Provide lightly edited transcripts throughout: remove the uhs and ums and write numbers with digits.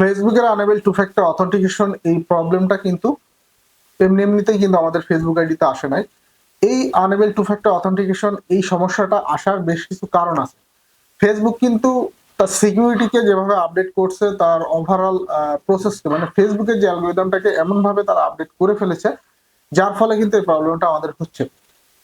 ফেসবুকের unable to factor authentication এই প্রবলেমটা কিন্তু এমনিতেই কিন্তু আমাদের ফেসবুক আইডিতে আসে নাই। এই আনএবল টু ফ্যাক্টর অথেন্টিকেশন এই সমস্যাটা আসার বেশ কিছু কারণ আছে। ফেসবুক কিন্তু তার সিকিউরিটিকে যেভাবে আপডেট করছে, তার ওভারঅল প্রসেসকে মানে ফেসবুকের যে অ্যালগরিদমটাকে এমনভাবে তারা আপডেট করে ফেলেছে, যার ফলে কিন্তু এই প্রবলেমটা আমাদের হচ্ছে।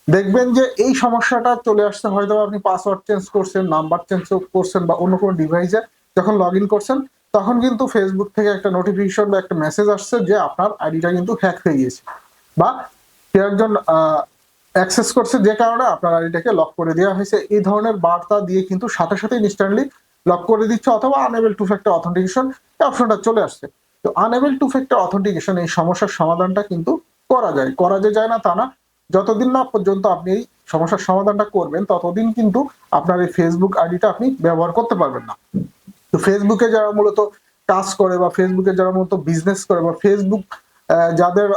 দেখবেন যে এই সমস্যাটা চলে আসছে হয়তো আপনি পাসওয়ার্ড চেঞ্জ করছেন, নাম্বার চেঞ্জ করছেন বা অন্য কোনো ডিভাইসে যখন লগ ইন করছেন, তখন কিন্তু ফেসবুক থেকে একটা নোটিফিকেশন বা একটা মেসেজ আসছে যে আপনার আইডিটা কিন্তু হ্যাক হয়ে গিয়েছে, বা কেউ একজন অ্যাক্সেস করছে যে কারণে আপনার আইডিটাকে লক করে দেওয়া হয়েছে। এই ধরনের বার্তা দিয়ে কিন্তু সাথে সাথে ইনস্ট্যান্টলি লক করে দিচ্ছে, অথবা আনএবল টু ফ্যাক্টর অথেন্টিকেশন এই অপশনটা চলে আসছে। তো আনএবল টু ফ্যাক্টর অথেন্টিকেশন এই সমস্যার সমাধানটা কিন্তু করা যায় না তা না। যতদিন না পর্যন্ত আপনি এই সমস্যার সমাধানটা করবেন, ততদিন কিন্তু আপনার এই ফেসবুক আইডিটা আপনি ব্যবহার করতে পারবেন না। তো ফেসবুকে যারা মূলত কাজ করে বা ফেসবুকে যারা মূলত বিজনেস করে বা ফেসবুক যাদের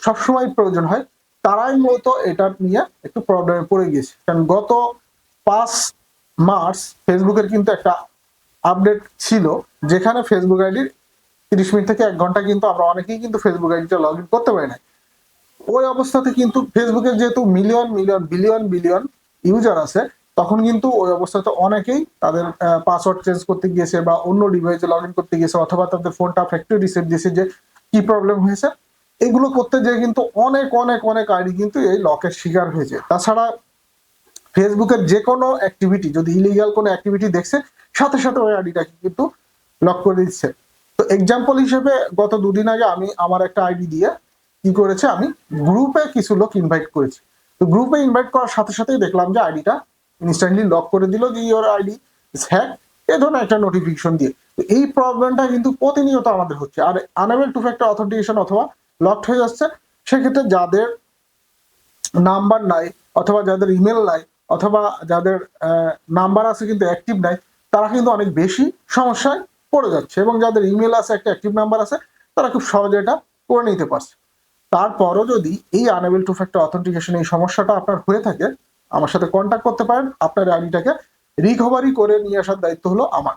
সবসময় প্রয়োজন হয়, তারাই মূলত এটা নিয়ে একটু প্রবলেমে পড়ে গিয়েছে। কারণ গত 5 মার্চ ফেসবুকের কিন্তু একটা আপডেট ছিল, যেখানে ফেসবুক আইডির 30 মিনিট থেকে 1 ঘন্টা কিন্তু আমরা অনেকেই কিন্তু ফেসবুক আইডিটা লগ ইন করতে পারি না। ওই অবস্থাতে কিন্তু ফেসবুকের যেহেতু million million billion billion user আছে, তখন কিন্তু ওই অবস্থাতে অনেকেই তাদের পাসওয়ার্ড চেঞ্জ করতে গিয়েছে বা অন্য ডিভাইসে লগ ইন করতে গিয়েছে, অথবা তাদের ফোনটা ফ্যাক্টরি রিসেট দিয়েছে যে কি প্রবলেম হয়েছে। এগুলো করতে যেয়ে কিন্তু অনেক অনেক অনেক আইডি কিন্তু এই লকের শিকার হয়েছে। তাছাড়া ফেসবুকের যে কোনো অ্যাক্টিভিটি, যদি ইলিগাল কোনো অ্যাক্টিভিটি দেখছে, সাথে সাথে ওই আইডিটাকে কিন্তু লক করে দিচ্ছে। তো এক্সাম্পল হিসেবে গত 2 দিন আগে আমি আমার একটা আইডি দিয়ে কি করেছে, আমি গ্রুপে কিছু লোক ইনভাইট করেছি। তো গ্রুপে ইনভাইট করার সাথে সাথেই দেখলাম যে আইডিটা ইনস্ট্যান্টলি লক করে দিল, যে ইওর আইডি ইজ হ্যাক, এই ধরনের একটা নোটিফিকেশন দিয়ে। তো এই প্রবলেমটা কিন্তু প্রতিনিয়ত আমাদের হচ্ছে। Are unable to factor authentication অথবা লকড হয়ে যাচ্ছে, সেক্ষেত্রে যাদের নাম্বার নাই, অথবা যাদের ইমেল নাই, অথবা যাদের নাম্বার আছে কিন্তু অ্যাক্টিভ নাই, তারা কিন্তু অনেক বেশি সমস্যায় পড়ে যাচ্ছে। এবং যাদের ইমেল আছে, একটা অ্যাক্টিভ নাম্বার আছে, তারা খুব সহজে এটা করে নিতে পারছে। তারপরও যদি এই আনএবল টু ফ্যাক্টর অথেন্টিকেশন এই সমস্যাটা আপনার হয়ে থাকে, আমার সাথে কন্ট্যাক্ট করতে পারেন। আপনার আইডিটাকে রিকভারি করে নিয়ে আসার দায়িত্ব হলো আমার।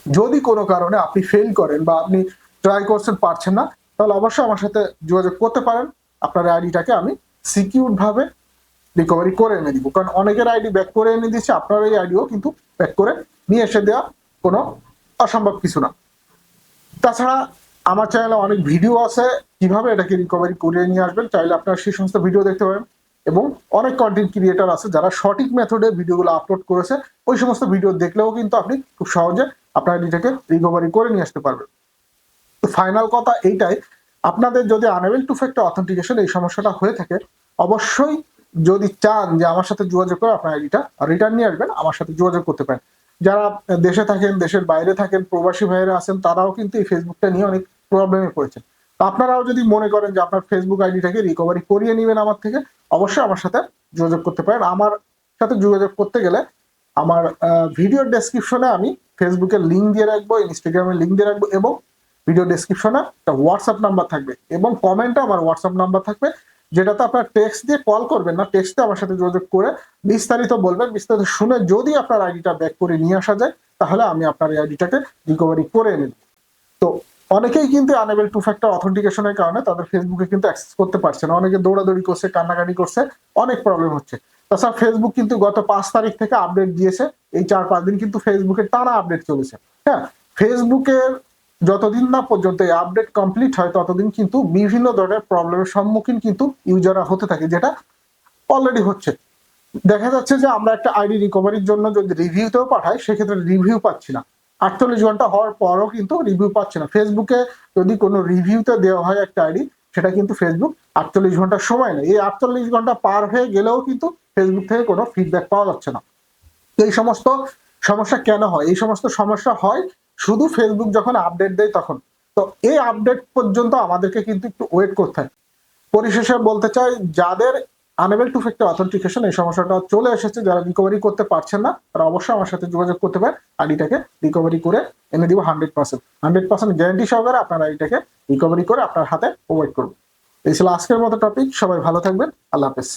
যদি কোনো কারণে আপনি ফেল করেন বা আপনি ট্রাই করছেন পারছেন না, তাহলে অবশ্যই আমার সাথে যোগাযোগ করতে পারেন। আপনার আইডিটাকে আমি সিকিউর ভাবে রিকভারি করে এনে দিব। কারণ অনেকের আইডি ব্যাক করে এনে দিচ্ছে, আপনার এই আইডিও কিন্তু ব্যাক করে নিয়ে এসে দেওয়া কোনো অসম্ভব কিছু না। তাছাড়া আমার চ্যানেলে অনেক ভিডিও আছে কিভাবে এটাকে রিকভারি করে নিয়ে আসবেন, চাইলে আপনারা সেই সমস্ত ভিডিও দেখতে পারেন। এবং অনেক কন্টেন্ট ক্রিয়েটর আছে যারা সঠিক মেথডে ভিডিওগুলো আপলোড করেছে, ওই সমস্ত ভিডিও দেখলেও কিন্তু আপনি খুব সহজে আপনার আইডিটাকে রিকভারি করে নিয়ে আসতে পারবেন। তো ফাইনাল কথা এইটাই, আপনাদের যদি আনএবল টু ফ্যাক্টর অথেন্টিকেশন এই সমস্যাটা হয়ে থাকে, অবশ্যই যদি চান যে আমার সাথে যোগাযোগ করে আপনার আইডিটা রিটার্ন নিয়ে আসবেন, আমার সাথে যোগাযোগ করতে পারেন। যারা দেশে থাকেন, দেশের বাইরে থাকেন, প্রবাসী ভাইয়েরা আছেন, তারাও কিন্তু এই ফেসবুকটা নিয়ে অনেক প্রবলেমে পড়েছেন। তো আপনারাও যদি মনে করেন যে আপনার ফেসবুক আইডিটাকে রিকভারি করিয়ে নেবেন আমার থেকে, অবশ্যই আমার সাথে যোগাযোগ করতে পারেন। আমার সাথে যোগাযোগ করতে গেলে আমার ভিডিও ডেসক্রিপশনে আমি ফেসবুকের লিঙ্ক দিয়ে রাখবো, ইনস্টাগ্রামের লিঙ্ক দিয়ে রাখবো, এবং ভিডিও ডেসক্রিপশনে একটা হোয়াটসঅ্যাপ নাম্বার থাকবে, এবং কমেন্টে আমার হোয়াটসঅ্যাপ নাম্বার থাকবে, যেটাতে আপনার টেক্সট দিয়ে কল করবেন না, টেক্সটে আমার সাথে যোগাযোগ করে বিস্তারিত বলবেন। বিস্তারিত শুনে যদি আপনার আইডিটা ব্যাক করে নিয়ে আসা যায়, তাহলে আমি আপনার এই আইডিটাকে রিকভারি করে এনে দেব। তো অনেকেই কিন্তু আনএবল টু ফ্যাক্টর অথেন্টিকেশনের কারণে তাদের ফেসবুকে কিন্তু অ্যাক্সেস করতে পারছে না। অনেকে দৌড়াদৌড়ি করছে, কান্নাকাটি করছে, অনেক প্রবলেম হচ্ছে। তাছাড়া ফেসবুক কিন্তু গত 5 তারিখ থেকে আপডেট দিয়েছে, এই 4-5 দিন কিন্তু ফেসবুকের টানা আপডেট চলেছে। হ্যাঁ, ফেসবুকের যতদিন না পর্যন্ত এই আপডেট কমপ্লিট হয়, ততদিন কিন্তু বিভিন্ন ধরনের প্রবলেমের সম্মুখীন কিন্তু ইউজাররা হতে থাকে, যেটা অলরেডি হচ্ছে। দেখা যাচ্ছে যে আমরা একটা আইডি রিকভারির জন্য যদি রিভিউতেও পাঠাই, সেক্ষেত্রে রিভিউ পাচ্ছি না। 48 ঘন্টা হওয়ার পরও কিন্তু রিভিউ পাচ্ছি না। ফেসবুকে যদি কোনো রিভিউতে দেওয়া হয় একটা আইডি, সেটা কিন্তু ফেসবুক 48 ঘন্টা সময় নেয়। এই 48 ঘন্টা পার হয়ে গেলেও কিন্তু ফেসবুক থেকে কোনো ফিডব্যাক পাওয়া যাচ্ছে না। এই সমস্ত সমস্যা কেন হয়? এই সমস্ত সমস্যা হয় শুধু ফেসবুক যখন আপডেট দেয় তখন। তো এই আপডেট পর্যন্ত আমাদেরকে কিন্তু একটু ওয়েট করতে হয়। পরিশেষে বলতে চাই, যাদের আনএবল টু ফ্যাক্টর অথেন্টিকেশন এই সমস্যাটা চলে এসেছে, যারা রিকভারি করতে পারছেন না, তারা অবশ্যই আমার সাথে যোগাযোগ করতে পারেন। আইডিটাকে রিকভারি করে এনে দিব 100% গ্যারান্টি সহকারে আপনার আইডিটাকে রিকভারি করে আপনার হাতে প্রোভাইড করবো। এই ছিল আজকের মতো টপিক। সবাই ভালো থাকবেন। আল্লাহ হাফেজ।